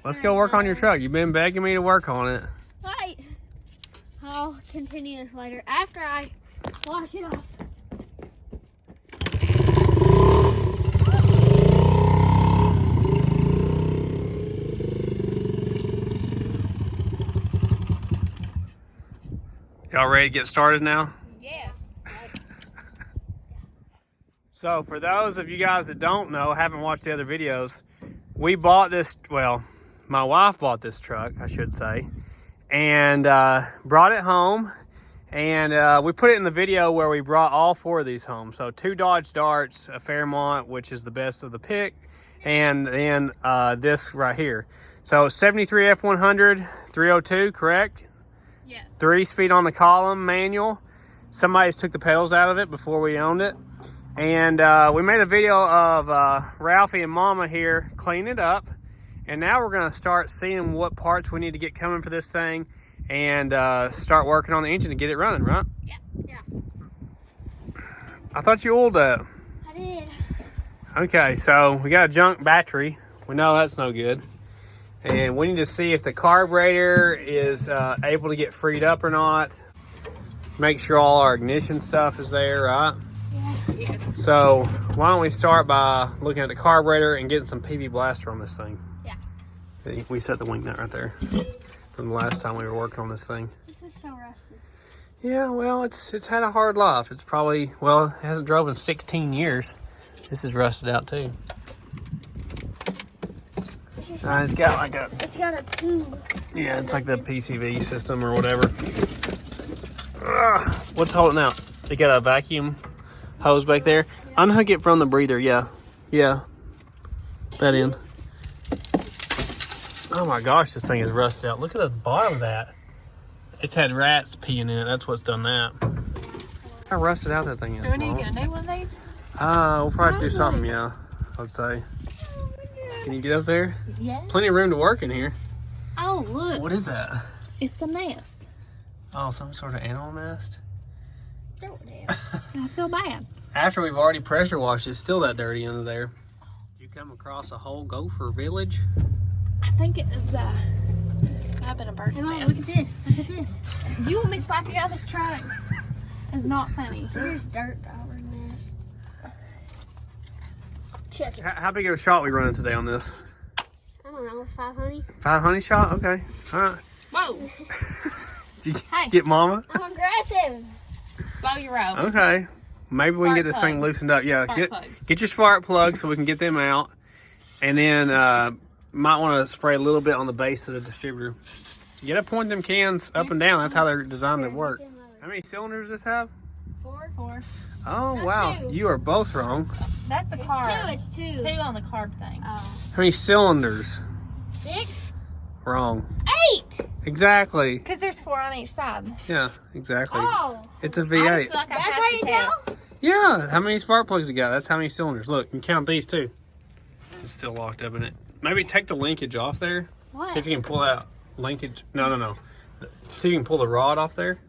Let's go work on your truck. You've been begging me to work on it. Right. I'll continue this later after I wash it off. Y'all ready to get started now? Yeah. So for those of you guys that don't know, haven't watched the other videos, we bought this, well, my wife bought this truck, I should say, and brought it home. And we put it in the video where we brought all 4 of these home. So 2 Dodge Darts, a Fairmont, which is the best of the pick, and then this right here. So 73 F100, 302, correct? Yes. 3-speed on the column, manual. Somebody's took the pedals out of it before we owned it. And we made a video of Ralphie and Mama here clean it up. And now we're gonna start seeing what parts we need to get coming for this thing and start working on the engine to get it running, right? Yeah. Yeah. I thought you oiled that. I did. Okay, so we got a junk battery. We know that's no good. And we need to see if the carburetor is able to get freed up or not. Make sure all our ignition stuff is there, right? Yeah. So why don't we start by looking at the carburetor and getting some PV blaster on this thing. Yeah. We set the wing nut right there from the last time we were working on this thing. This is so rusty. Yeah, well, it's had a hard life. It's probably, well, it hasn't drove in 16 years. This is rusted out too. It's got like a... It's got a tube. Yeah, it's like the PCV system or whatever. What's holding out? They got a vacuum hose back there. Unhook it from the breather, yeah. Yeah. That in. Oh my gosh, this thing is rusted out. Look at the bottom of that. It's had rats peeing in it. That's what's done that. How rusted out that thing is. Do we need to get a new one of these? We'll probably have to do something, yeah, I'd say. Can you get up there? Yeah. Plenty of room to work in here. Oh, look. What is that? It's the nest. Oh, some sort of animal nest? Throw it in. I feel bad. After we've already pressure washed, it's still that dirty under there. Did you come across a whole gopher village? I think it is I've been a bird's Hey, Mom, nest. look at this. Look at this. You want me to slap you out of this truck? It's not funny. There's dirt over the nest. Check it. How big of a shot we running today on this? I don't know, 500. 500 shot? Okay. All right. Whoa. Did you Hey. get Mama? I'm aggressive. Slow your roll. Okay. Maybe we can get this Spark thing plugs. loosened up. Yeah, Spark plugs. get your spark plugs so we can get them out. And then might want to spray a little bit on the base of the distributor. You gotta point them cans up and down. That's how they're designed to work. How many cylinders does this have? 4. 4. Oh, Not wow. 2. You are both wrong. That's the It's carb. 2. It's 2. 2 on the carb thing. Oh. How many cylinders? 6. Wrong. 8. Exactly. Because there's 4 on each side. Yeah, exactly. Oh. It's a I just V8. feel like I That's passed how the you test. tell? Yeah, how many spark plugs you got? That's how many cylinders. Look, you can count these too. It's still locked up in it. Maybe take the linkage off there. What? See if you can pull that linkage. No. See if you can pull the rod off there.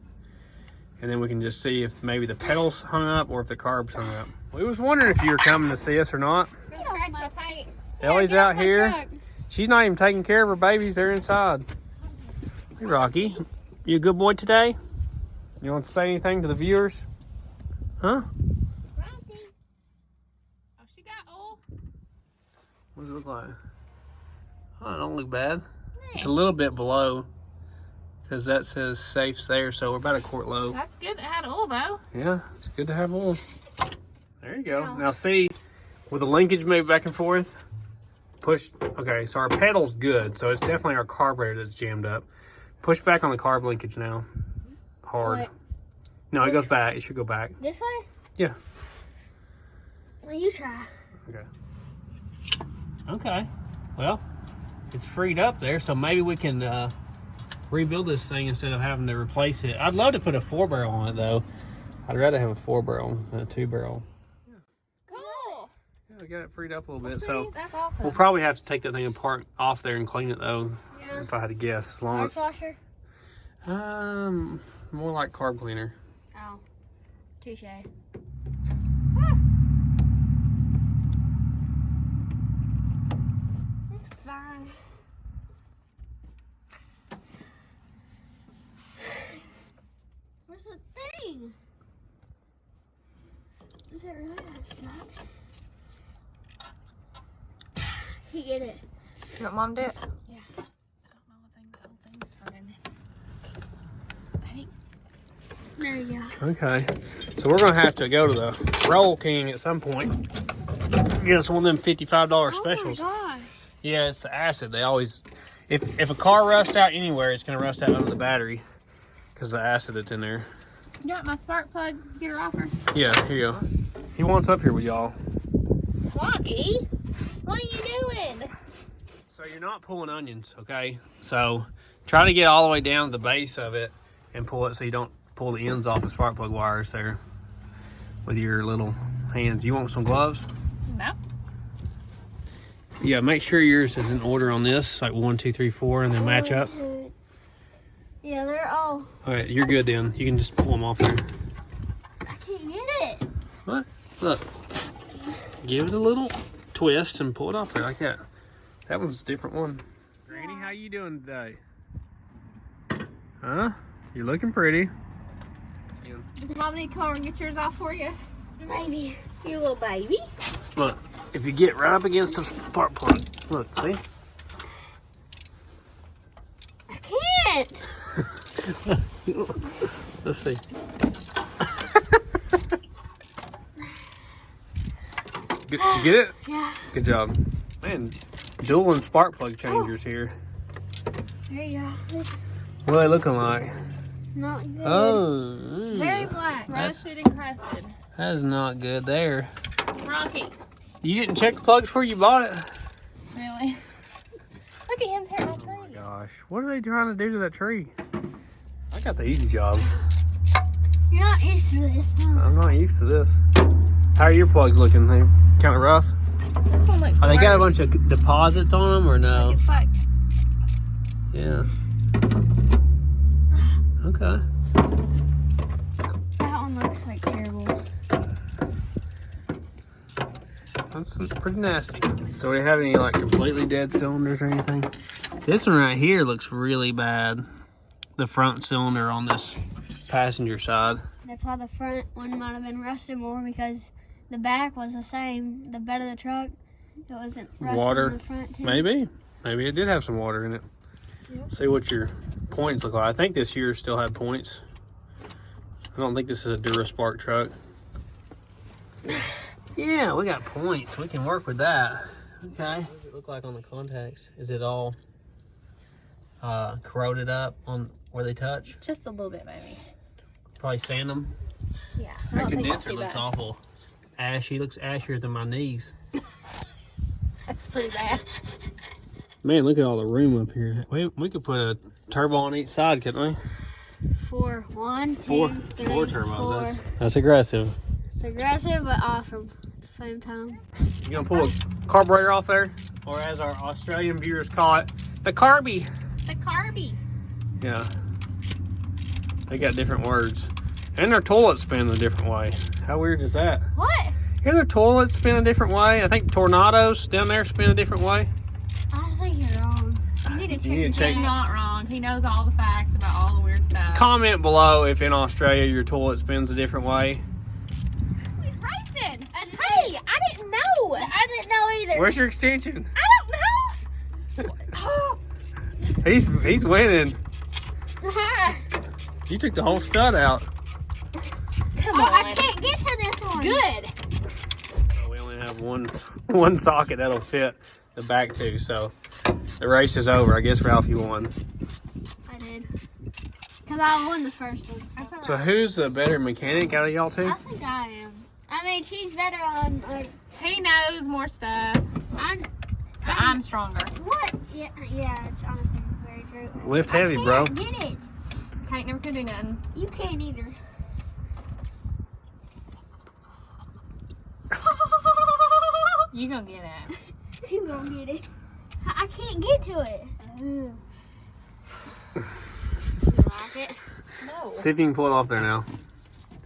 And then we can just see if maybe the pedals hung up or if the carb's hung up. We was wondering if you were coming to see us or not. Scratch the paint. Ellie's get off out my here. truck. She's not even taking care of her babies. They're inside. Hey, Rocky. You a good boy today? You want to say anything to the viewers? Huh? Ralphie. Oh, she got oil. What does it look like? Oh, it don't look bad. It's a little bit below because that says safe's there, so we're about a quart low. That's good. It had oil though. Yeah, it's good to have oil. There you go. Now see, with the linkage move back and forth, push. Okay, so our pedal's good, so it's definitely our carburetor that's jammed up. Push back on the carb linkage now. Hard. What? No, it goes back. It should go back. This way? Yeah. Well, you try. Okay. Okay. Well, it's freed up there, so maybe we can rebuild this thing instead of having to replace it. I'd love to put a 4-barrel on it, though. I'd rather have a 4-barrel than a 2-barrel. Cool. Yeah, I got it freed up a little bit, so That's awesome. we'll probably have to take that thing apart off there and clean it, though, Yeah. if I had to guess. As long Arch washer? as, more like carb cleaner. Oh. Touche. It's fine. He get it. You want Mom to do it? Yeah. I don't know what the whole thing's hurting. Hey. There you go. Okay. So we're gonna have to go to the Roll King at some point. Get us one of them $55 specials. Oh my gosh. Yeah, it's the acid. They always, if a car rusts out anywhere, it's gonna rust out under the battery because of the acid that's in there. You got my spark plug gear offer? Yeah, here you go. He wants up here with y'all. Rocky, what are you doing? So you're not pulling onions, okay? So try to get all the way down to the base of it and pull it so you don't pull the ends off the spark plug wires there with your little hands. You want some gloves? No. Yeah, make sure yours is in order on this, like 1, 2, 3, 4, and then match up. Yeah, they're all. All right, you're good then. You can just pull them off there. I can't get it. What? Look. Give it a little twist and pull it off there like that. That one's a different one. Granny, how you doing today? Huh? You're looking pretty. Does Mom need to come over and get yours off for you? Maybe. You little baby. Look, if you get right up against the spark plug, look, see? I can't. Let's see. Good, you get it? Yeah. Good job. Man, dueling spark plug changers here. There you go. What are they looking like? Not good. Oh, Very black. Roasted and crusted. that's not good there. Rocky. You didn't check the plugs before you bought it? Really? Look at him tearing my Oh my tree. gosh, what are they trying to do to that tree? I got the easy job. You're not used to this, huh? I'm not used to this. How are your plugs looking? They kind of rough? This one looks Are they got a worse. bunch of deposits on them or no? Like it's like, Yeah. Okay. That one looks like terrible. That's pretty nasty. So do you have any like completely dead cylinders or anything? This one right here looks really bad. The front cylinder on this passenger side. That's why the front one might have been rusted more because the back was the same. The bed of the truck, it wasn't rusted Water, in the front too. Maybe it did have some water in it. Yep. See what your points look like. I think this year still had points. I don't think this is a DuraSpark truck. Yeah, we got points. We can work with that. Okay. What does it look like on the contacts? Is it all corroded up on where they touch? just a little bit, maybe. Probably sand them. Yeah. I That don't think it's condenser too looks bad. awful. Ashy. Looks ashier than my knees. That's pretty bad. Man, look at all the room up here. We could put a turbo on each side, couldn't we? 4, 1, 2, Four 3, turbos. 4. That's aggressive. It's aggressive but awesome at the same time. You gonna pull a carburetor off there? Or as our Australian viewers call it, the carby. The carby. Yeah. They got different words. And their toilets spin a different way. How weird is that? What? Hear their toilets spin a different way? I think tornadoes down there spin a different way. I think you're wrong. You need to check. You need to the check. He's facts. not wrong. He knows all the facts about all the weird stuff. Comment below if in Australia your toilet spins a different way. He's racing. And hey, I didn't know. I didn't know either. Where's your extension? I don't know. Oh. He's winning. You took the whole stud out. Come Oh, on. I can't get to this one. Good. Oh, we only have one socket that'll fit the back two, so the race is over. I guess Ralphie won. I did. Because I won the first one. So who's the better mechanic out of y'all two? I think I am. I mean, she's better on, like, He knows more stuff. But I'm stronger. what? Yeah, it's honestly very true. Lift heavy, bro. I can't get it. Can't never could do nothing. You can't either. You gonna get it. You gonna get it. I can't get to it. Ooh. You like it? No. See if you can pull it off there now.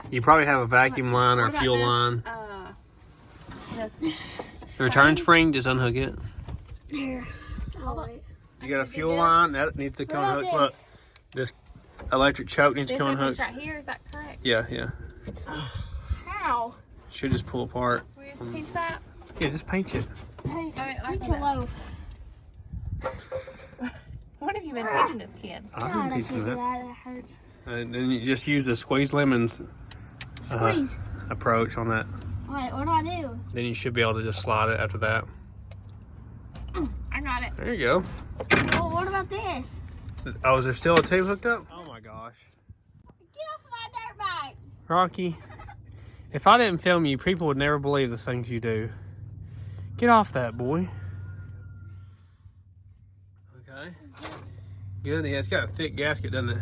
You probably have a vacuum line or What a about fuel this, line. This The return spring, just unhook it. Here. Hold on. You got a do fuel this. line that needs to come What unhooked. about Look, this electric choke needs to This come is unhooked. right here. Is that correct? Yeah. How? Should just pull apart. Will you just pinch that? Yeah, just paint it. Hey, Alright, pinch it low. What have you been teaching this kid? I've God, been teaching that. that hurts. Then you just use the squeeze lemons Squeeze. approach on that. Wait, what do I do? Then you should be able to just slide it after that. I got it. There you go. Well, what about this? Oh, is there still a tube hooked up? Oh my gosh. Get off my dirt bike. Rocky, if I didn't film you, people would never believe the things you do. Get off that, boy. Okay. Good. Yeah, it's got a thick gasket, doesn't it?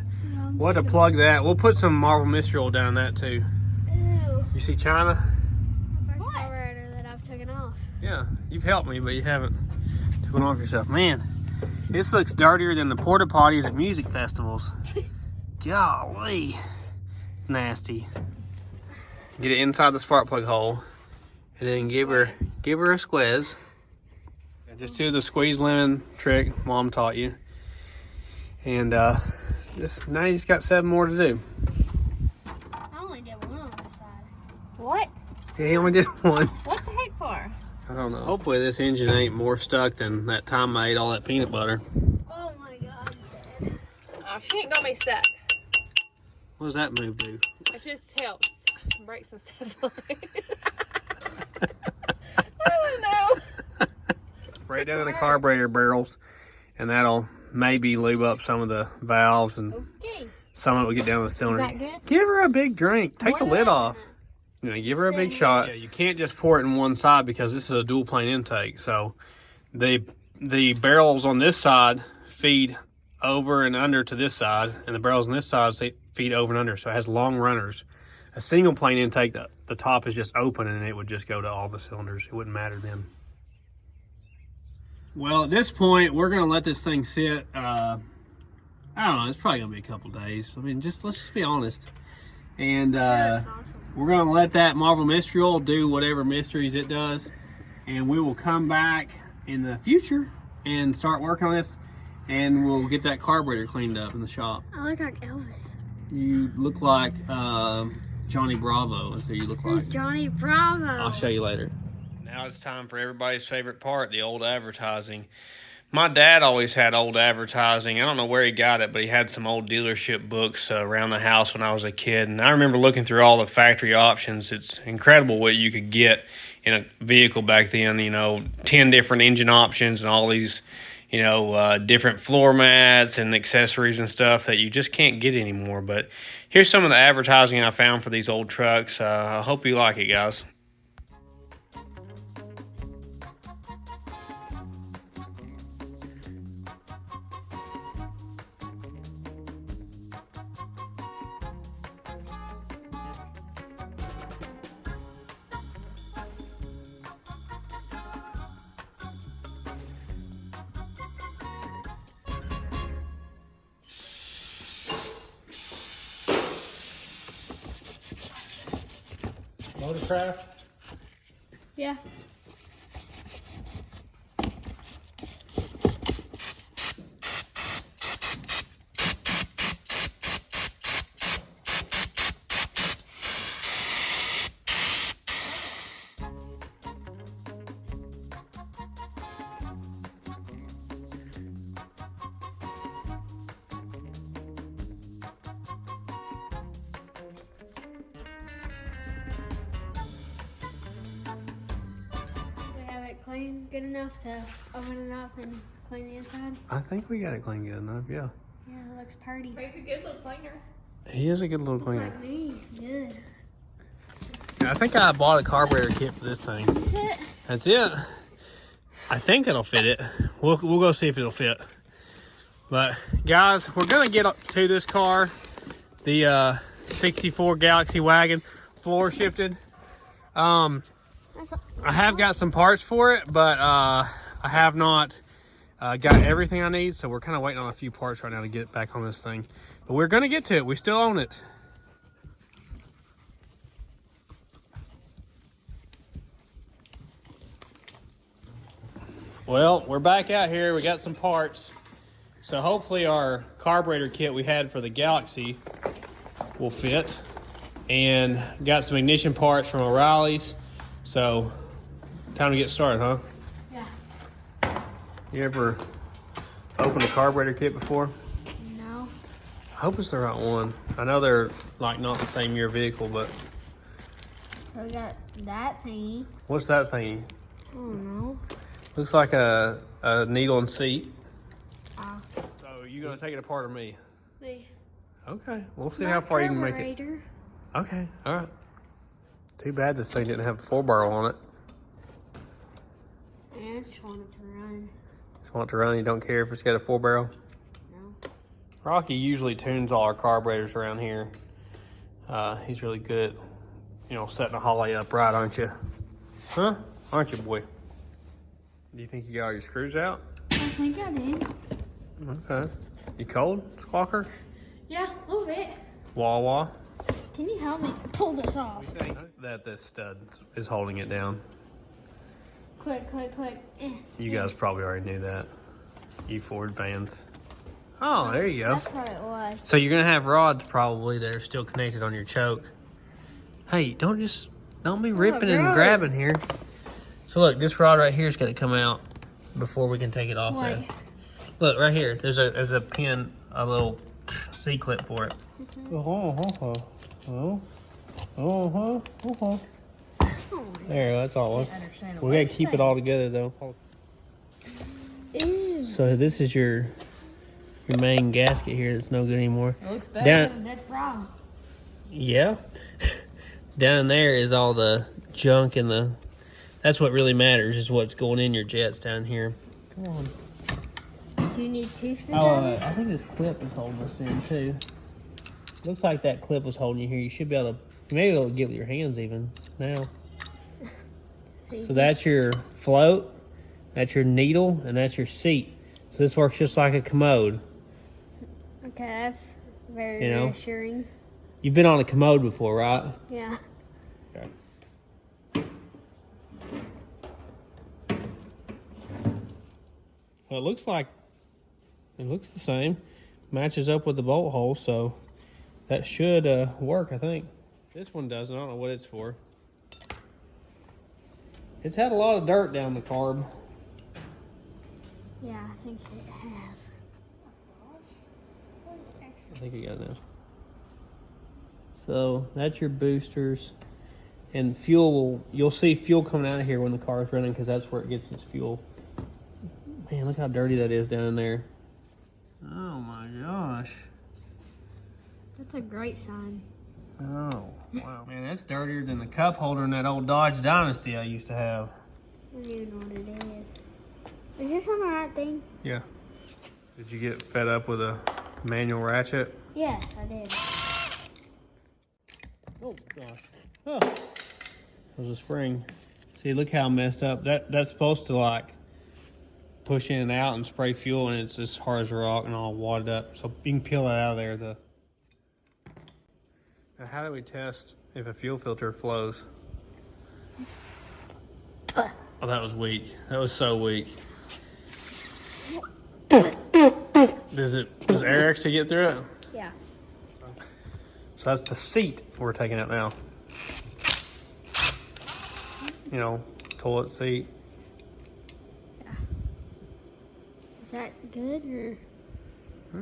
We'll have to plug that. We'll put some Marvel Mystery Oil down that too. Ew. You see China? First carburetor that I've taken off. Yeah, you've helped me, but you haven't taken off yourself. Man, this looks dirtier than the porta potties at music festivals. Golly, it's nasty. Get it inside the spark plug hole, and then give her a squeeze. Just do the squeeze lemon trick Mom taught you, and just now you just got 7 more to do. I only did one on this side. What? Yeah, he only did one. What the heck for? I don't know. Hopefully this engine ain't more stuck than that time I ate all that peanut butter. Oh my God, Dad. Oh, she ain't gonna be stuck. What does that move do? It just helps break some stuff on it. I don't know. Spray it down in the carburetor barrels, and that'll maybe lube up some of the valves, and Okay. some of it will get down the cylinder. Is that good? Give her a big drink. Take the More lid than off. You know, give her a big shot. Yeah, you can't just pour it in one side because this is a dual plane intake. So the barrels on this side feed over and under to this side, and the barrels on this side feed over and under. So it has long runners. A single plane intake, the top is just open and it would just go to all the cylinders. It wouldn't matter then. Well, at this point, we're going to let this thing sit. I don't know. It's probably going to be a couple days. I mean, let's just be honest. And That's awesome. we're going to let that Marvel Mystery Oil do whatever mysteries it does. And we will come back in the future and start working on this. And we'll get that carburetor cleaned up in the shop. I look like Elvis. You look like Johnny Bravo. That's who you look like. Who's Johnny Bravo? I'll show you later. Now it's time for everybody's favorite part, the old advertising. My dad always had old advertising. I don't know where he got it, but he had some old dealership books around the house when I was a kid. And I remember looking through all the factory options. It's incredible what you could get in a vehicle back then. You know, 10 different engine options and all these, you know, different floor mats and accessories and stuff that you just can't get anymore. But here's some of the advertising I found for these old trucks. I hope you like it, guys. Motorcraft? Yeah. Clean good enough to open it up and clean the inside? I think we got it clean good enough, yeah. Yeah, it looks pretty. He's a good little cleaner. He is a good little Looks cleaner. like me. Good. I think I bought a carburetor kit for this thing. That's it. That's it. I think it'll fit it. We'll go see if it'll fit. But guys, we're gonna get up to this car, the 64 Galaxy wagon, floor shifted. I have got some parts for it, but I have not got everything I need, so we're kind of waiting on a few parts right now to get it back on this thing. But we're gonna get to it. We still own it. Well, we're back out here. We got some parts. So hopefully our carburetor kit we had for the Galaxy will fit. and got some ignition parts from O'Reilly's. So, time to get started, huh? Yeah. You ever opened a carburetor kit before? No. I hope it's the right one. I know they're like not the same year vehicle, but So we got that thingy. what's that thing? I don't know. Looks like a needle and seat. Ah. So you gonna take it apart or me? Me. Okay, we'll see how far you can make it. Carburetor. Okay, all right. Too bad this thing didn't have a 4-barrel on it. I just want it to run. Just want it to run. You don't care if it's got a 4-barrel. No. Rocky usually tunes all our carburetors around here. He's really good at, you know, setting a Holly up right, aren't you? Huh? Aren't you, boy? Do you think you got all your screws out? I think I did. Okay. You cold, Squawker? Yeah, a little bit. Wah wah. Can you help me pull this off? That this stud is holding it down. Quick, quick, quick. You guys probably already knew that. You Ford fans. Oh, there you go. That's what it was. So you're gonna have rods probably that are still connected on your choke. Hey, don't be ripping and gross. grabbing here. So look, this rod right here is gonna come out before we can take it off there. Wait. Look right here. There's a pin, a little C clip for it. There, that's all. We gotta keep it all together though. Ew. So this is your main gasket here that's no good anymore. It looks better Down- than a dead frog. Yeah. Down there is all the junk and that's what really matters, is what's going in your jets down here. Come on. Do you need 2 Oh, screwdrivers? I think this clip is holding us in too. Looks like that clip was holding you here. You should be able to, you may be able to get it with your hands even now. So that's your float, that's your needle, and that's your seat. So this works just like a commode. Okay, that's very You know? reassuring. You've been on a commode before, right? Yeah. Okay. Well, it looks the same. Matches up with the bolt hole, so that should work, I think. This one doesn't. I don't know what it's for. It's had a lot of dirt down the carb. Yeah, I think it has. I think you got it now. So that's your boosters. And fuel, you'll see fuel coming out of here when the car is running because that's where it gets its fuel. Man, look how dirty that is down in there. Oh my gosh. That's a great sign. Oh, wow. Man, that's dirtier than the cup holder in that old Dodge Dynasty I used to have. I don't even know what it is. Is this on the right thing? Yeah. Did you get fed up with a manual ratchet? Yes, I did. Oh, gosh. Oh. There's a spring. See, look how messed up. That's supposed to, like, push in and out and spray fuel, and it's as hard as a rock and all wadded up. So you can peel that out of there. Now, how do we test if a fuel filter flows? Oh, that was weak. That was so weak. Does air actually get through it? Yeah. So that's the seat we're taking out now. You know, toilet seat. Yeah. Is that good or? A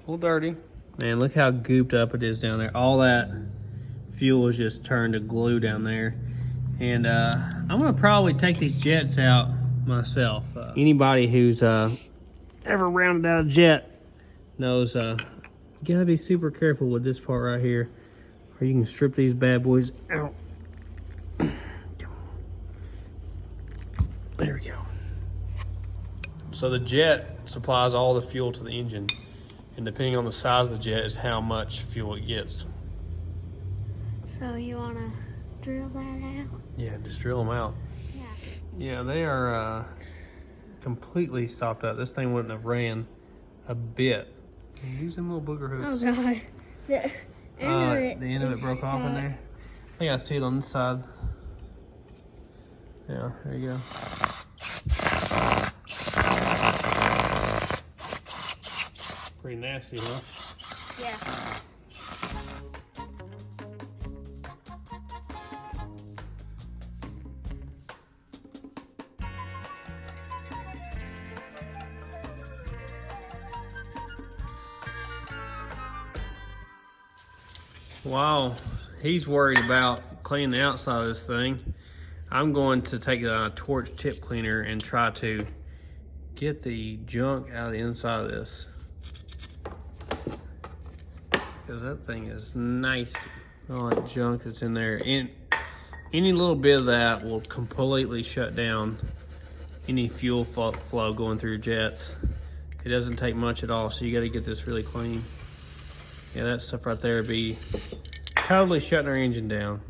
little dirty. Man, look how gooped up it is down there. All that fuel is just turned to glue down there. And I'm gonna probably take these jets out myself. Anybody who's ever rounded out a jet knows you gotta be super careful with this part right here, or you can strip these bad boys out. There we go. So the jet supplies all the fuel to the engine, and depending on the size of the jet is how much fuel it gets. So you wanna drill that out? Yeah, just drill them out. Yeah. Yeah, they are completely stopped up. This thing wouldn't have ran a bit. Use them little booger Oh hooks. god. The end of it broke off in there. I think I see it on this side. Yeah, there you go. Pretty nasty, huh? Yeah. while he's worried about cleaning the outside of this thing, I'm going to take a torch tip cleaner and try to get the junk out of the inside of this. Because that thing is nasty. All that junk that's in there. And any little bit of that will completely shut down any fuel flow going through your jets. It doesn't take much at all, so you got to get this really clean. Yeah, that stuff right there would be totally shutting our engine down.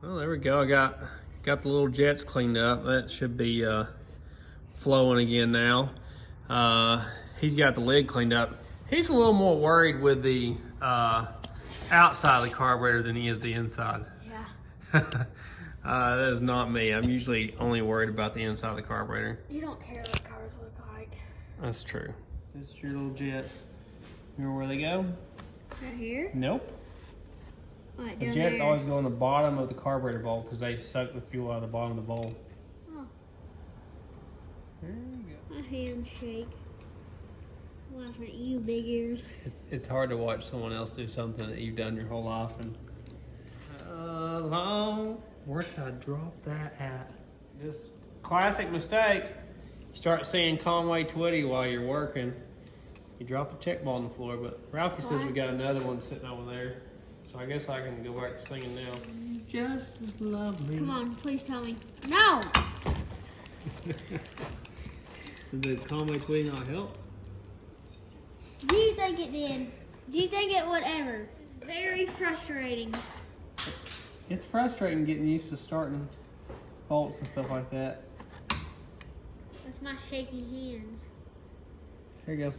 Well, there we go. I got the little jets cleaned up. That should be flowing again now. He's got the lid cleaned up. He's a little more worried with the outside of the carburetor than he is the inside. Yeah. That is not me. I'm usually only worried about the inside of the carburetor. You don't care what cars look like. That's true. This is your little jets. Remember where they go? Right here? Nope. What, The down jets there? always go in the bottom of the carburetor bowl because they suck the fuel out of the bottom of the bowl. Oh, There you go. my hands shake. Laughing at you, big ears. It's hard to watch someone else do something that you've done your whole life. And where did I drop that at? Just classic mistake. You start saying Conway Twitty while you're working. You drop a check ball on the floor, but Ralphie says we got another one sitting over there. So I guess I can go back to singing now. Just love me. Come on, please tell me. No! Did the Conway Twitty not help? Do you think it did? Do you think it would ever? It's very frustrating. It's frustrating getting used to starting bolts and stuff like that. With my shaky hands. Here you go.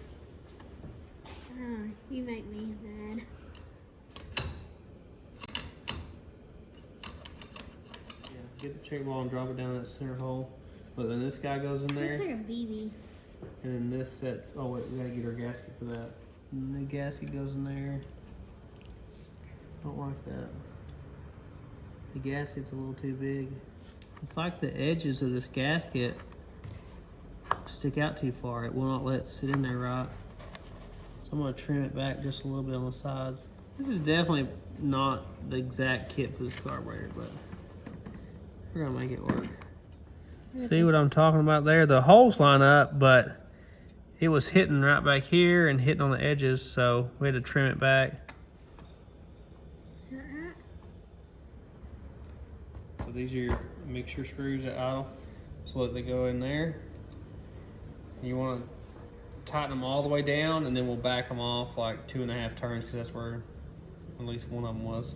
Oh, you make me mad. Yeah, get the check ball and drop it down that center hole. But then this guy goes in there. Looks like a BB. And then this sets, oh wait, we gotta get our gasket for that. And the gasket goes in there. Don't like that. The gasket's a little too big. It's like the edges of this gasket stick out too far. It will not let it sit in there right. So I'm gonna trim it back just a little bit on the sides. This is definitely not the exact kit for this carburetor, but we're gonna make it work. See what I'm talking about there? The holes line up, but it was hitting right back here and hitting on the edges, so we had to trim it back. Is that right? So these are your mixture screws at idle. So let they go in there. You want to tighten them all the way down, and then we'll back them off like 2.5 turns, because that's where at least one of them was.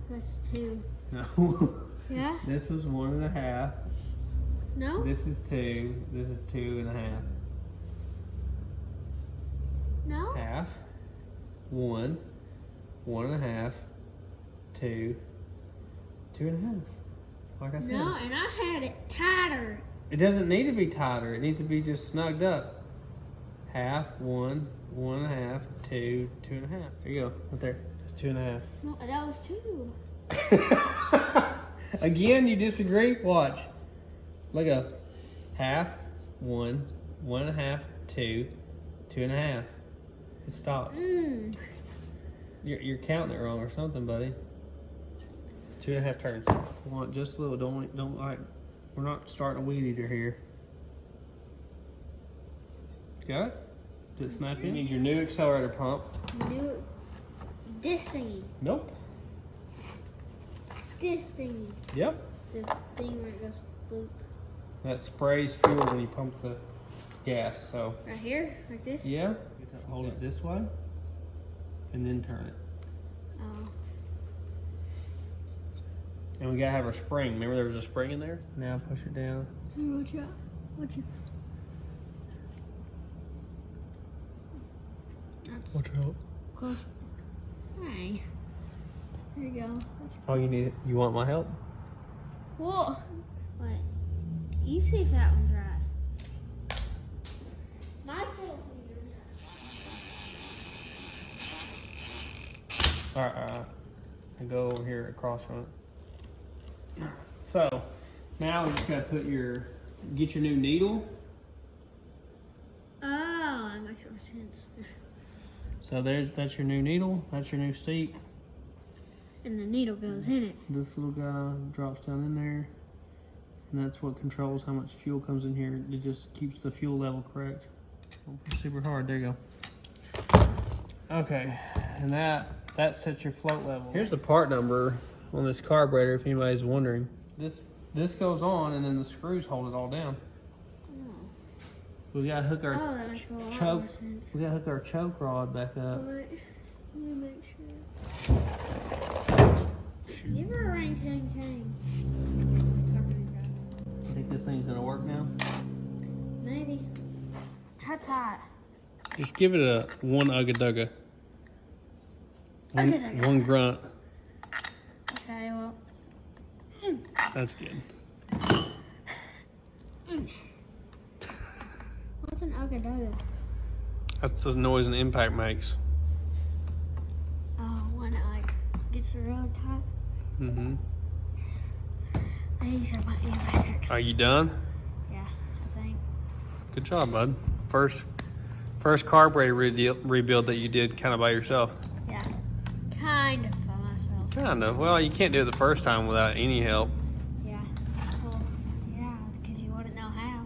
That's 2. No. Yeah? This is 1.5. No? This is 2. This is 2.5. No? Half. 1. 1.5. 2. 2.5. Like I said. No, and I had it tighter. It doesn't need to be tighter. It needs to be just snugged up. Half, 1, 1.5, 2, 2.5. There you go. Right there. That's 2.5. No, that was 2. Again, you disagree? Watch. Look up. Half, 1, 1.5, 2, 2.5. It stops. You're counting it wrong or something, buddy. It's 2.5 turns. You want just a little. Don't like. We're not starting a weed eater here. Got it? Did it snap in? You need your new accelerator pump. This thingy. Nope. This thingy. Yep. The thing where it goes bloop. That sprays fuel when you pump the gas. So. Right here? Like this? Yeah. Hold it this way, and then turn it. Oh. And we gotta have our spring. Remember there was a spring in there? Now push it down. Watch out. Watch it. Watch out. Close. Hey. There you go. Oh, you want my help? Whoa. Wait. You see if that one's right. My little fingers. Alright. And go over here across from it. So, now we just gotta get your new needle. more sense. So that's your new needle. That's your new seat. And the needle goes in it. This little guy drops down in there. And that's what controls how much fuel comes in here. It just keeps the fuel level correct. Don't push super hard. There you go. Okay, and that sets your float level. Here's the part number on this carburetor if anybody's wondering. This goes on and then the screws hold it all down. Oh. We gotta hook our That makes a lot choke. more sense. We gotta hook our choke rod back up. Let me make sure. Give her a ring, tang, tang. You think this thing's gonna work now? Maybe. How tight? Just give it a one ugga-dugga. One grunt. Okay, well. That's good. What's an ugga-dugga? That's the noise an impact makes. Oh, when it like gets really tight. Mm-hmm. These are my impacts. Are you done? Yeah, I think. Good job, bud. First carburetor rebuild that you did kind of by yourself. Yeah. Kind of by myself. Kind of. Well, you can't do it the first time without any help. Yeah. Well, yeah, because you wouldn't know how.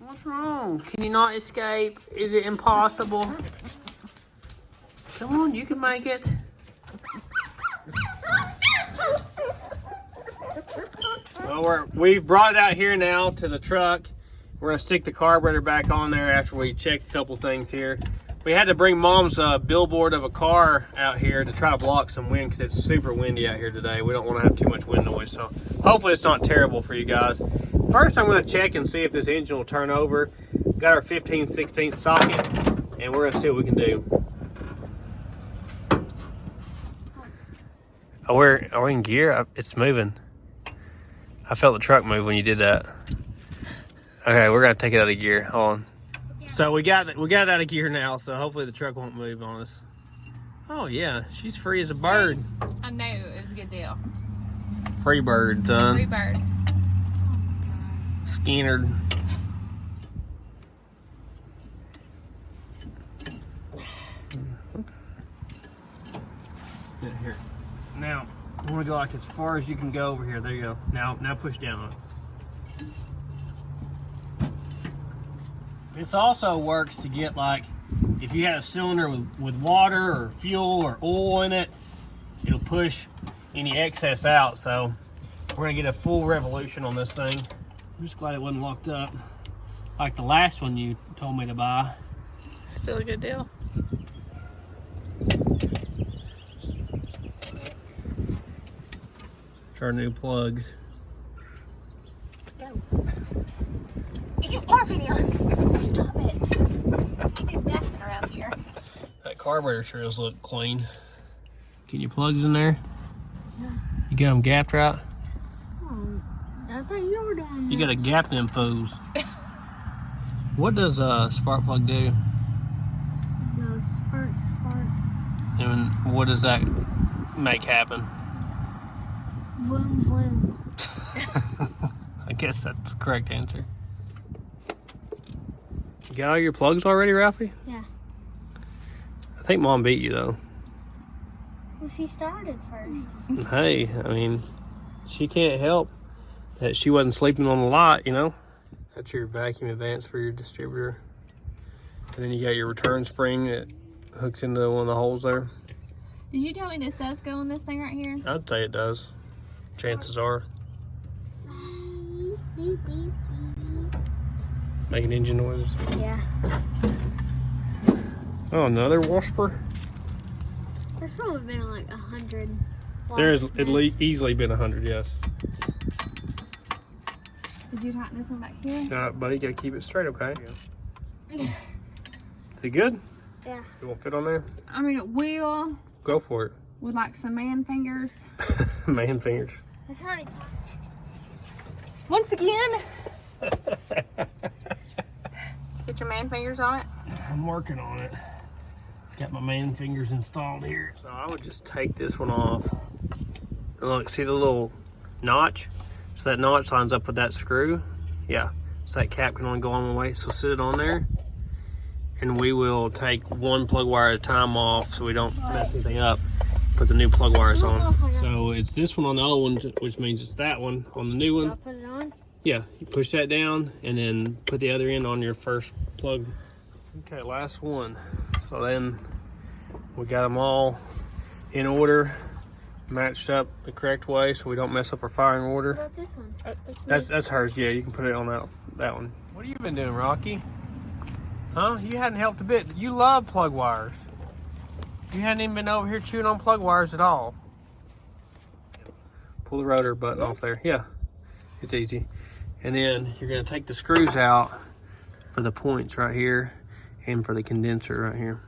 What's wrong? Can you not escape? Is it impossible? Come on, you can make it. Well, we've brought it out here now to the truck. We're gonna stick the carburetor back on there after we check a couple things here. We had to bring Mom's billboard of a car out here to try to block some wind because it's super windy out here today. We don't want to have too much wind noise, so hopefully it's not terrible for you guys. First, I'm gonna check and see if this engine will turn over. Got our 15/16 socket, and we're gonna see what we can do. Oh, are we in gear? It's moving. I felt the truck move when you did that. Okay, we're gonna take it out of gear. Hold on. Yeah. So we got it out of gear now. So hopefully the truck won't move on us. Oh yeah, she's free as a bird. I knew it was a good deal. Free bird, son. Free bird. Skinnered. Good, here. Now I want to go like as far as you can go over here. There you go. Now push down on it. This also works to get like, if you had a cylinder with water or fuel or oil in it, it'll push any excess out. So we're gonna get a full revolution on this thing. I'm just glad it wasn't locked up like the last one you told me to buy. Still a good deal. Our new plugs. Let's go. You are videoing. Stop it. You do nothing around here. That carburetor sure does look clean. Get your plugs in there? Yeah. You got them gapped right? Oh, I thought you were doing You gotta gap them fools. What does a spark plug do? Go spark. And what does that make happen? Vroom, vroom. I guess that's the correct answer. You got all your plugs already, Ralphie? Yeah. I think Mom beat you though. Well, she started first. Hey, I mean, she can't help that she wasn't sleeping on the lot, you know? That's your vacuum advance for your distributor. And then you got your return spring that hooks into one of the holes there. Did you tell me this does go on this thing right here? I'd say it does. Chances are. Beep, beep, beep. Making engine noises. Yeah. Oh, another wasper? There's probably been like 100. There's at least easily been 100, yes. Did you tighten this one back here? No, buddy, you gotta keep it straight, okay? Is it good? Yeah. It won't fit on there? I mean, it will. Go for it. With like some man fingers. Man fingers. It's already Once again. Did you get your man fingers on it? I'm working on it. Got my man fingers installed here. So I would just take this one off. And look, see the little notch? So that notch lines up with that screw. Yeah. So that cap can only go on one way. So sit it on there. and we will take one plug wire at a time off so we don't mess anything up. Put the new plug wires on. So it's this one on the old one, which means it's that one on the new one. I'll put it on. Yeah, you push that down and then put the other end on your first plug. Okay, last one. So then we got them all in order, matched up the correct way so we don't mess up our firing order. What about this one? That's hers. Yeah, you can put it on that one. What have you been doing, Rocky? Huh? You hadn't helped a bit. You love plug wires. You hadn't even been over here chewing on plug wires at all. Pull the rotor button off there. Yeah, it's easy. And then you're gonna take the screws out for the points right here and for the condenser right here.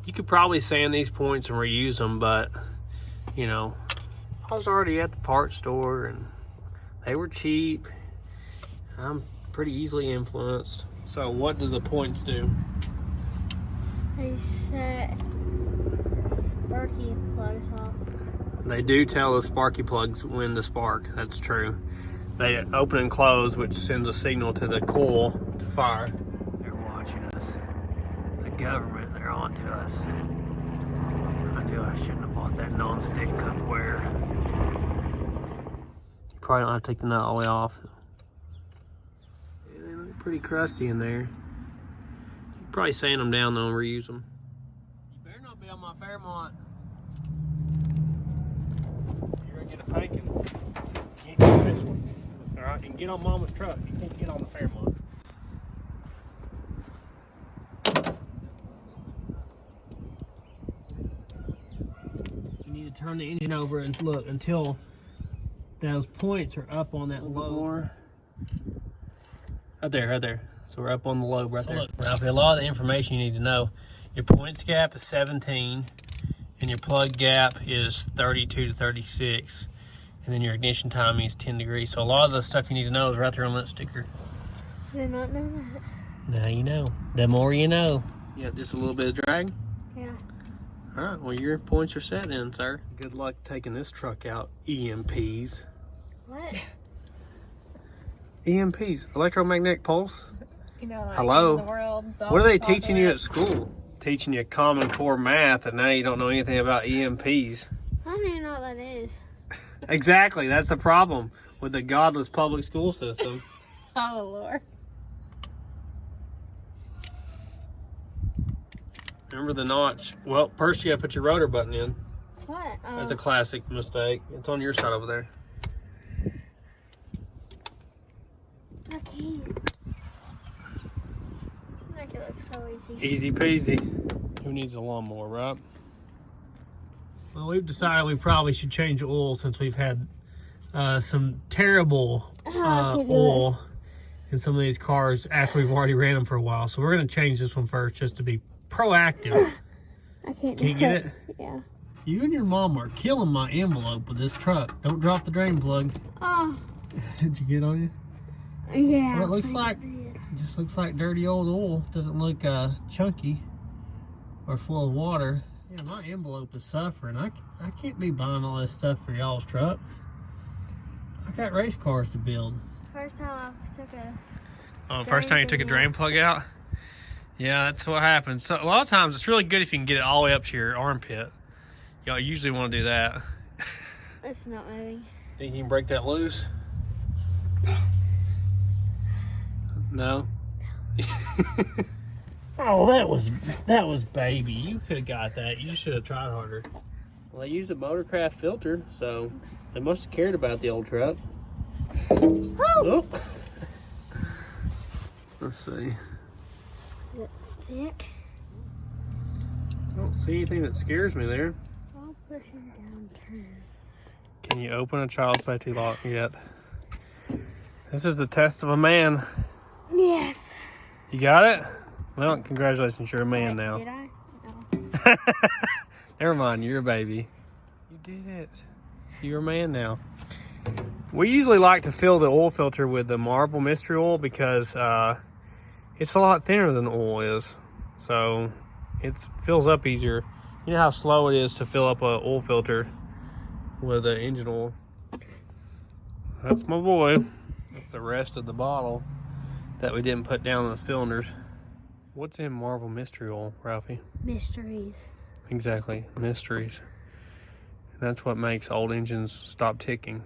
You could probably sand these points and reuse them, but you know, I was already at the parts store and they were cheap. I'm pretty easily influenced. So what do the points do? They set sparky plugs off. They do tell the sparky plugs when to spark. That's true. They open and close, which sends a signal to the coil to fire. They're watching us. The government, they're on to us. I knew I shouldn't have bought that non-stick cookware. You probably don't have to take the nut all the way off. Yeah, they look pretty crusty in there. You can probably sand them down though and reuse them. You better not be on my Fairmont. You're gonna get a panking. Can't get on this one. Alright, you can get on Mama's truck. You can't get on the Fairmont. You need to turn the engine over and look until those points are up on that lobe. Right there. So we're up on the lobe right there. Look, Ralphie, a lot of the information you need to know. Your points gap is 17, and your plug gap is 32 to 36. And then your ignition timing is 10 degrees. So a lot of the stuff you need to know is right there on that sticker. I did not know that. Now you know. The more you know. Yeah, just a little bit of drag? Yeah. All right, well, your points are set then, sir. Good luck taking this truck out, EMPs. What? EMPs, electromagnetic pulse? You know, like Hello? the world, What are they teaching you at school? Teaching you Common Core math, and now you don't know anything about EMPs. I don't even know what that is. Exactly, that's the problem with the godless public school system. Oh, Lord. Remember the notch? Well, first you gotta put your rotor button in. What? That's a classic mistake. It's on your side over there. I can't. Make it look so easy. Easy peasy. Who needs a lawnmower, right? Well, we've decided we probably should change the oil since we've had some terrible oil in some of these cars after we've already ran them for a while. So we're going to change this one first just to be proactive. I can't get it? Yeah. You and your mom are killing my envelope with this truck. Don't drop the drain plug. Oh. Did you get on you? Yeah. Well, it looks like, it just looks like dirty old oil. Doesn't look chunky or full of water. Yeah, my envelope is suffering. I can't be buying all this stuff for y'all's truck. I got race cars to build. First time I took a... Oh, first time you took a drain plug out? Yeah, that's what happens. So a lot of times it's really good if you can get it all the way up to your armpit. Y'all usually want to do that. It's not moving. Think you can break that loose? No? Oh, that was baby. You could have got that. You should have tried harder. Well, they used a Motorcraft filter, so they must have cared about the old truck. Oh. Let's see. Is it thick? I don't see anything that scares me there. I'll push him down, turn. Can you open a child safety lock yet? This is the test of a man. Yes. You got it? Well, congratulations, you're a man now. Did I? No. Never mind, you're a baby. You did it. You're a man now. We usually like to fill the oil filter with the Marble Mystery Oil because it's a lot thinner than the oil is. So it fills up easier. You know how slow it is to fill up an oil filter with an engine oil. That's my boy. That's the rest of the bottle that we didn't put down in the cylinders. What's in Marvel Mystery Oil, Ralphie? Mysteries. Exactly, mysteries. That's what makes old engines stop ticking.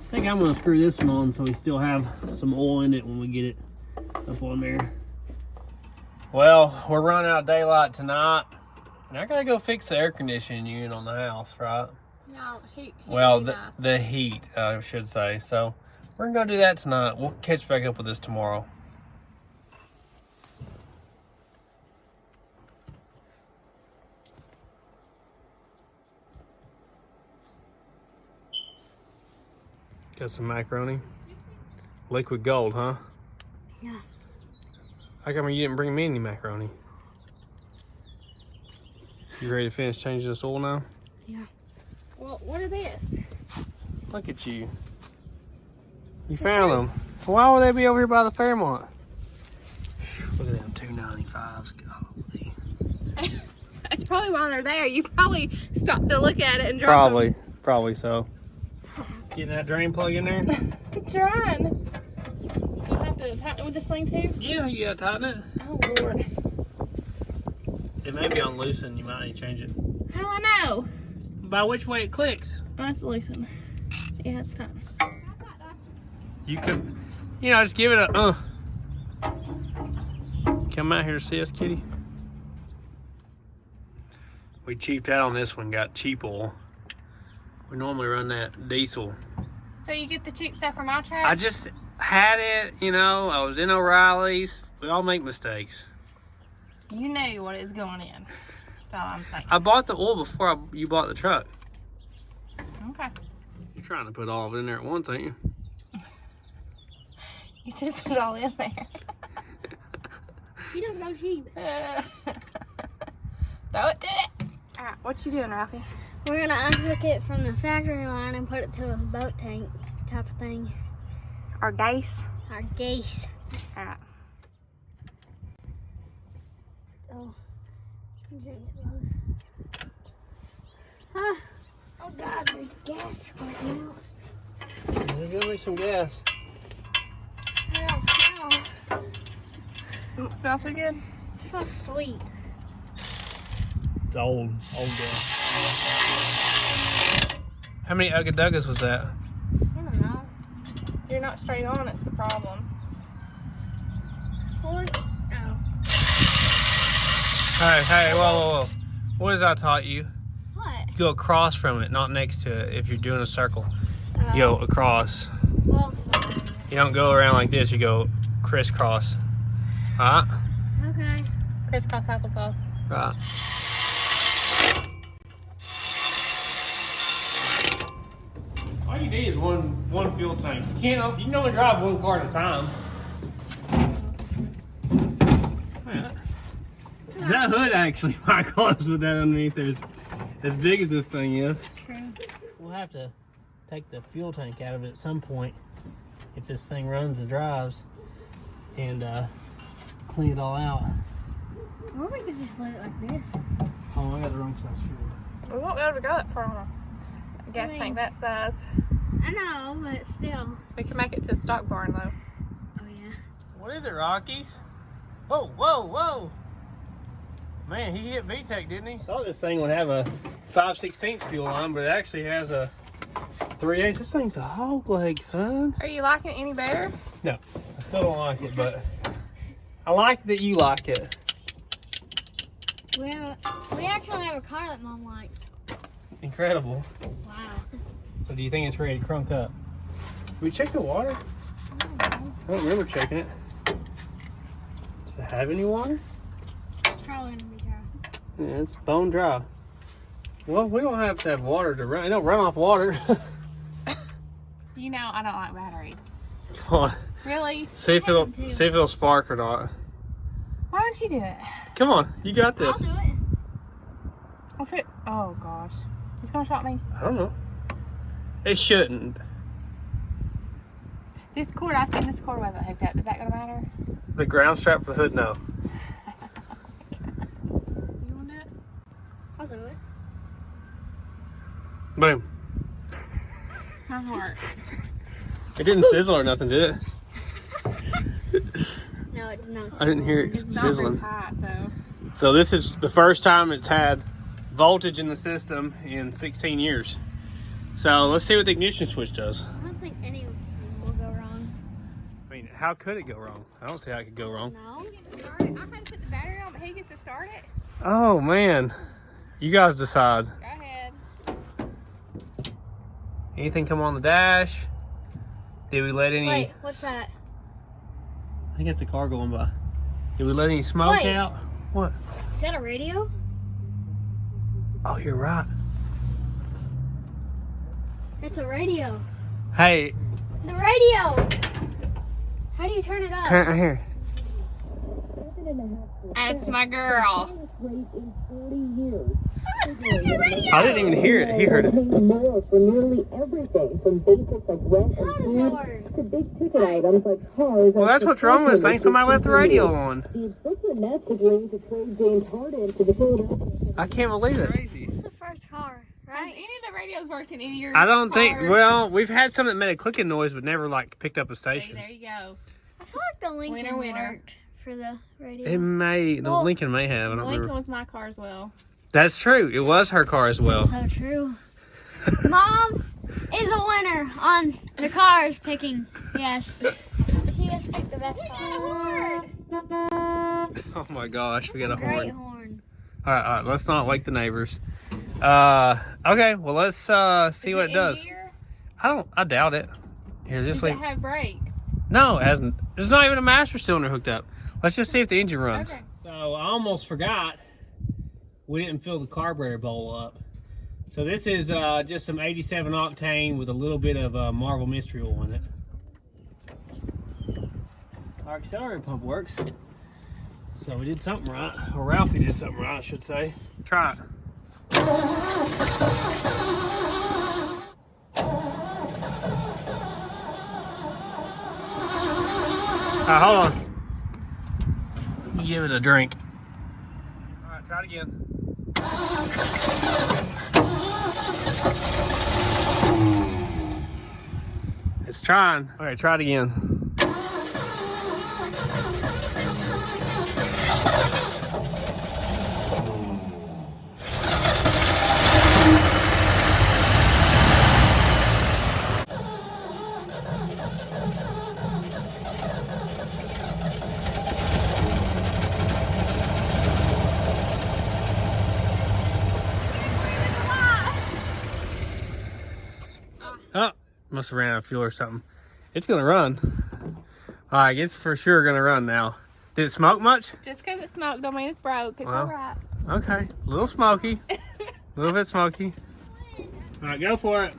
I think I'm gonna screw this one on so we still have some oil in it when we get it up on there. Well, we're running out of daylight tonight, and I gotta go fix the air conditioning unit on the house, right? No, heat Well, would be nice. the heat, I should say. So we're gonna go do that tonight. We'll catch back up with this tomorrow. Got some macaroni. Liquid gold, huh? Yeah. How come you didn't bring me any macaroni? You ready to finish changing this oil now? Yeah. Well, what is this? Look at you. You found them. Why would they be over here by the Fairmont? Look at them $2.95s. Golly. That's probably why they're there. You probably stopped to look at it and drop them. Probably so. Getting that drain plug in there? I'm trying. Do I have to tighten it with this thing too? Yeah, you gotta tighten it. Oh Lord. It may be on loosen. You might need to change it. How do I know? By which way it clicks. Oh, that's loosen. Yeah, it's time. You could, just give it a Come out here to see us, kitty. We cheaped out on this one, got cheap oil. We normally run that diesel. So you get the cheap stuff from our truck? I just had it, I was in O'Reilly's. We all make mistakes. You knew what is going in. That's all I'm saying. I bought the oil before you bought the truck. Okay. You're trying to put all of it in there at once, ain't you? You said put it all in there. He doesn't go cheap. Throw it to it. Alright, what you doing, Ralphie? We're gonna unhook it from the factory line and put it to a boat tank type of thing. Our gase. Our gase. Alright. Oh, I'm gonna get loose. Ah, oh God, there's gas going out. Give me some gas. I don't smell. Don't smell so good. It smells sweet. It's old gas. How many Ugga Duggas was that? I don't know. You're not straight on, it's the problem. What? Oh. Hey, whoa. What has I taught you? What? You go across from it, not next to it. If you're doing a circle, Oh. you go across. Well, sorry. You don't go around like this, you go crisscross. Right? Okay. Crisscross applesauce. Right. All you need is one fuel tank. You can only drive one car at a time. Yeah. That hood actually might close with that underneath there. As big as this thing is. True. We'll have to take the fuel tank out of it at some point if this thing runs and drives, and clean it all out. Or we could just let it like this. Oh, I got the wrong size fuel. We won't be able to go that far on a gas tank that size. I know, but still. We can make it to the stock barn though. Oh yeah. What is it, Rockies? Whoa. Man, he hit VTEC, didn't he? I thought this thing would have a 5/16 fuel line, but it actually has a 3/8. This thing's a hog leg, son. Are you liking it any better? No, I still don't like it, but I like that you like it. We actually have a car that Mom likes. Incredible. Wow. So do you think it's ready to crunk up? Did we check the water? I don't remember checking it. Does it have any water? It's probably gonna be dry. Yeah, it's bone dry. Well, we don't have to have water to run. It don't run off water. You know I don't like batteries. Come on. Really? See if it'll spark or not. Why don't you do it? Come on, you got this. I'll do it. Oh gosh. It's gonna shock me. I don't know. It shouldn't. This cord wasn't hooked up. Is that gonna matter? The ground strap for the hood, no. You wanna do it? I'll do it. Boom. How's it work? It didn't sizzle or nothing, did it? No, it it did not. I didn't hear it It's not very sizzling. hot though. So this is the first time it's had voltage in the system in 16 years. So let's see what the ignition switch does. I don't think anything will go wrong. I mean, how could it go wrong? I don't see how it could go wrong. No. Start it. I had to put the battery on, but he gets to start it. Oh man, you guys decide. Go ahead. Anything come on the dash? Did we let any? Wait, what's that? I think it's a car going by. Did we let any smoke Wait. out? What? Is that a radio? Oh, you're right. It's a radio. Hey, The radio! How do you turn it up? turn it here. That's my girl. I didn't even hear it. He heard it. More for nearly everything from basics like rent How does and that food work? to big ticket items like cars. Well, that's what's wrong with this thing. Somebody left the radio on. The Brooklyn Nets agreeing to trade James Harden to the Philadelphia. I can't believe it. It's the first car, Has right? any of the radios worked in any of your I don't think. cars? Well, we've had some that made a clicking noise, but never like picked up a See, station. there you go. I feel like the Lincoln Winner. worked for the radio. It may. The Well, Lincoln may have. I don't Lincoln remember. was my car as well. That's true. It was her car as well. So true. Mom is a winner on the cars picking. Yes. She has picked the best car. Oh my gosh, we got a Great horn. horn. All right. Let's not wake the neighbors. Okay. Well, let's see what it does. Here? I doubt it. Here, Does just it like have brakes? no, it hasn't. There's not even a master cylinder hooked up. Let's just see if the engine runs. Okay. So I almost forgot. We didn't fill the carburetor bowl up. So this is just some 87 octane with a little bit of Marvel Mystery Oil in it. Our accelerator pump works. So we did something right. Or Ralphie did something right, I should say. Try it. Hold on. Give it a drink. All right, try it again. It's trying. All right, try it again. Oh, must have ran out of fuel or something. It's gonna run. All right, it's for sure gonna run now. Did it smoke much? Just because it smoked don't mean it's broke. It's Well. alright. Okay, a little smoky. A little bit smoky. All right, go for it.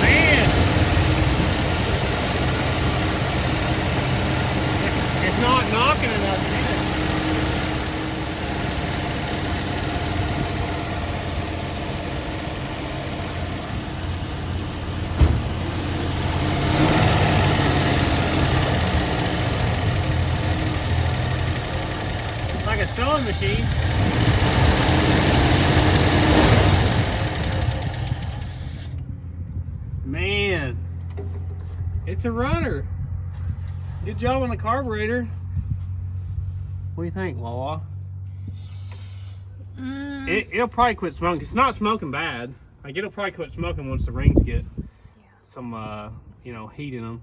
Man! It's not knocking enough, is it? It's like a sewing machine. Man, it's a runner. Good job on the carburetor. What do you think, Wawa? It'll probably quit smoking. It's not smoking bad. Like it'll probably quit smoking once the rings get some, heat in them.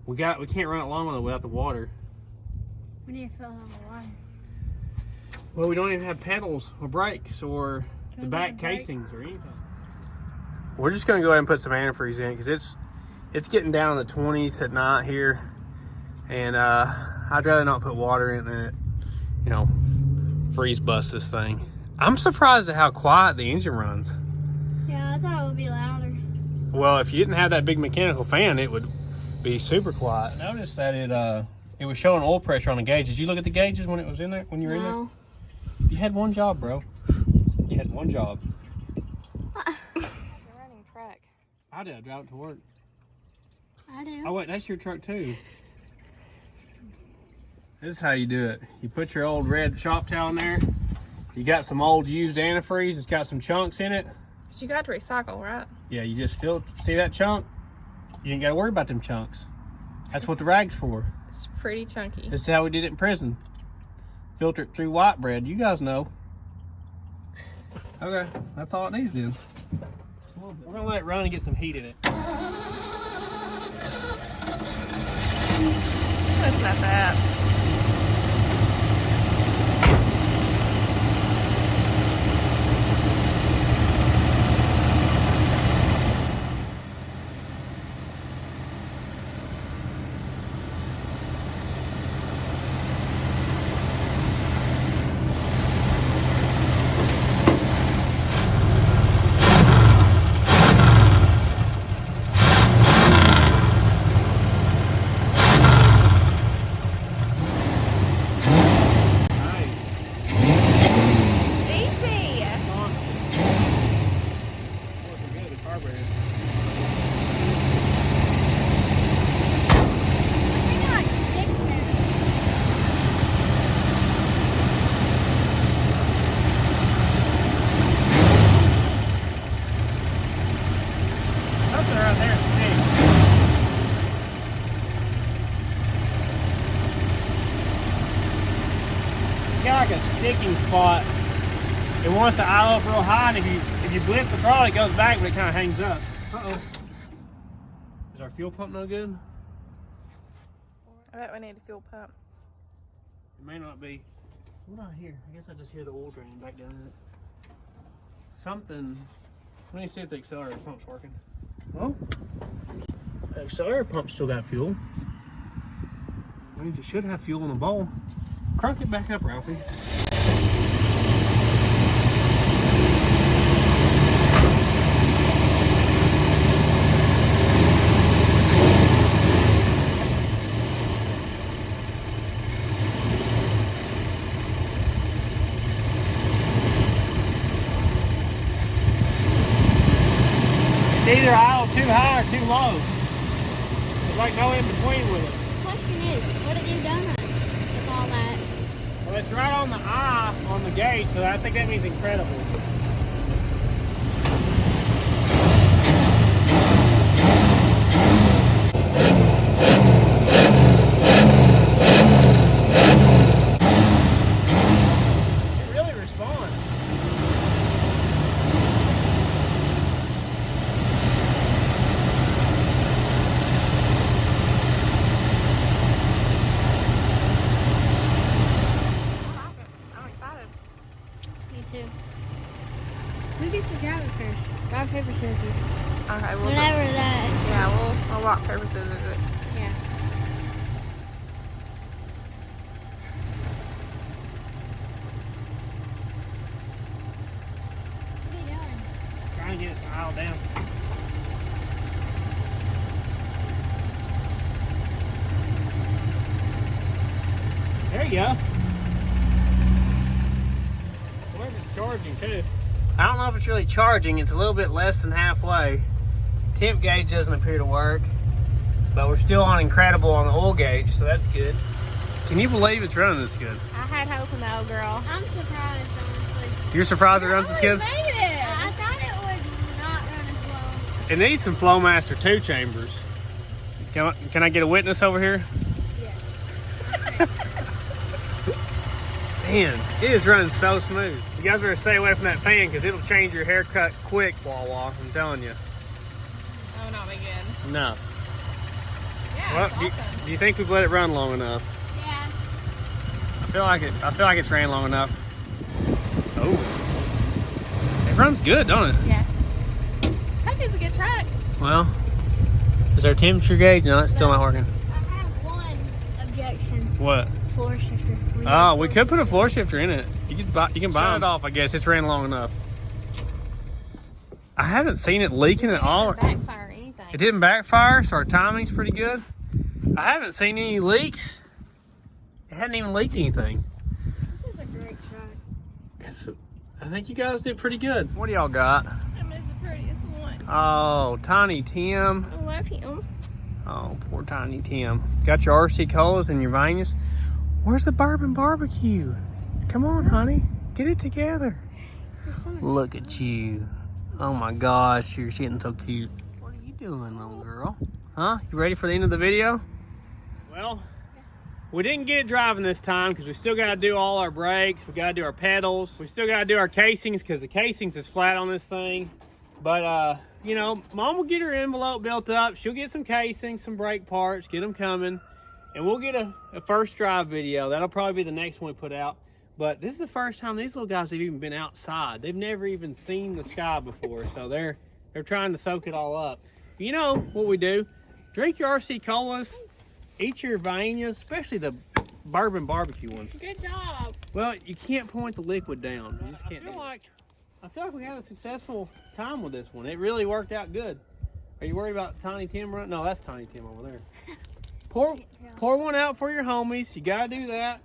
We can't run it long enough without the water. We need to fill it on the water. Well, we don't even have pedals or brakes or Can the we back put a brake? casings or anything. We're just gonna go ahead and put some antifreeze in because it's getting down in the 20s at night here, and I'd rather not put water in it, freeze bust this thing. I'm surprised at how quiet the engine runs. Yeah, I thought it would be louder. Well, if you didn't have that big mechanical fan, it would be super quiet. Notice that It was showing oil pressure on the gauge. Did you look at the gauges when it was in there? When you were in there? No. You had one job, bro. You had one job. You're running track. I did. I drive it to work. I do. Oh wait, that's your truck too. This is how you do it. You put your old red shop towel in there. You got some old used antifreeze. It's got some chunks in it. You got to recycle, right? Yeah, you just fill. See that chunk? You ain't got to worry about them chunks. That's what the rag's for. It's pretty chunky. This is how we did it in prison. Filter it through white bread. You guys know. Okay, that's all it needs then. Just a little bit. We're gonna let it run and get some heat in it. That's not bad. Like a sticking spot. It wants to idle up real high, and if you blip the throttle, it goes back, but it kind of hangs up. Uh-oh. Is our fuel pump no good? I bet we need a fuel pump. It may not be. What do I hear? I guess I just hear the oil draining back down in it. Something. Let me see if the accelerator pump's working. Oh, the accelerator pump still got fuel. That means it should have fuel in the bowl. Crank it back up, Ralphie. It's either idle too high or too low. There's like no in between with it. Question is, what have you done with all that? Well, it's right on the eye on the gauge, so I think that means incredible. It really responds. Who gets to drive it first? Rock, paper, scissors. Okay, we'll Whenever that. Yeah, we'll rock, paper, scissors it. Yeah. What are you doing? Trying to get it dialed down. There you go. Where's it charging too? I don't know if it's really charging. It's a little bit less than halfway. Temp gauge doesn't appear to work, but we're still on incredible on the oil gauge, so that's good. Can you believe it's running this good? I had hope in the old girl. I'm surprised, honestly. You're surprised it runs this good? Made it. I thought it would not run as well. It needs some Flowmaster 2 chambers. Can I get a witness over here? Man, it is running so smooth. You guys better stay away from that fan because it'll change your haircut quick, Wawa. I'm telling you. That would not be good. No. Yeah, Well, it's awesome. do you think we've let it run long enough? Yeah. I feel like it's ran long enough. Oh. It runs good, don't it? Yeah. Kentucky's a good track. Well, is our temperature gauge? No, it's still not working. I have one objection. What? Floor shifter. Oh, we could put a floor shifter in it. You can buy it off, I guess. It's ran long enough. I haven't seen it leaking at all. It didn't backfire or anything. It didn't backfire, so our timing's pretty good. I haven't seen any leaks. It hadn't even leaked anything. This is a great truck. I think you guys did pretty good. What do y'all got? That is the prettiest one. Oh, Tiny Tim. I love him. Oh, poor Tiny Tim. Got your RC Colas and your Vanias. Where's the bourbon barbecue? Come on, honey. Get it together. Look at you. Oh my gosh, you're getting so cute. What are you doing, little girl? Huh? You ready for the end of the video? Well, we didn't get it driving this time because we still got to do all our brakes. We got to do our pedals. We still got to do our casings because the casings is flat on this thing. But, you know, Mom will get her envelope built up. She'll get some casings, some brake parts, get them coming. And we'll get a first drive video. That'll probably be the next one we put out. But this is the first time these little guys have even been outside. They've never even seen the sky before. So they're trying to soak it all up. You know what we do. Drink your RC Colas. Eat your Vanias, especially the bourbon barbecue ones. Good job. Well, you can't point the liquid down. You just can't. I feel like we had a successful time with this one. It really worked out good. Are you worried about Tiny Tim running? No, that's Tiny Tim over there. Pour one out for your homies. You gotta do that.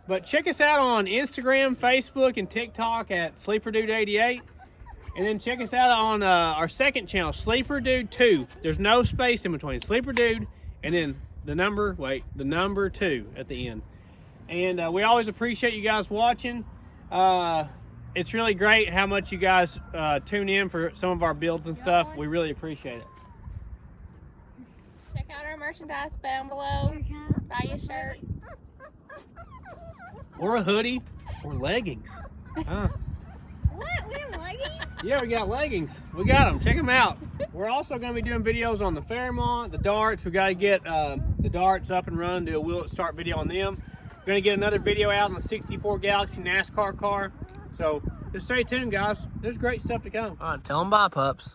But check us out on Instagram, Facebook, and TikTok at SleeperDude88. And then check us out on our second channel, SleeperDude2. There's no space in between. SleeperDude and then the number 2 at the end. And we always appreciate you guys watching. It's really great how much you guys tune in for some of our builds and stuff. We really appreciate it. Check out our merchandise down below. Buy you a shirt. Or a hoodie. Or leggings. Huh? What? We have leggings? Yeah, we got leggings. We got them. Check them out. We're also going to be doing videos on the Fairmont, the darts. We got to get the darts up and running, do a will it start video on them. We're going to get another video out on the 64 Galaxy NASCAR car. So just stay tuned, guys. There's great stuff to come. All right, tell them bye, pups.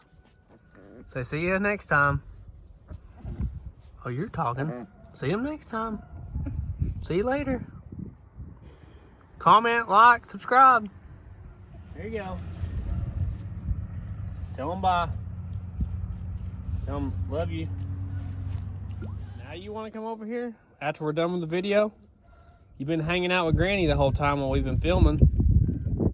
Say see you next time. Oh, you're talking. See them next time. See you later. Comment, like, subscribe. There you go. Tell them bye. Tell them love you. Now you want to come over here after we're done with the video? You've been hanging out with Granny the whole time while we've been filming.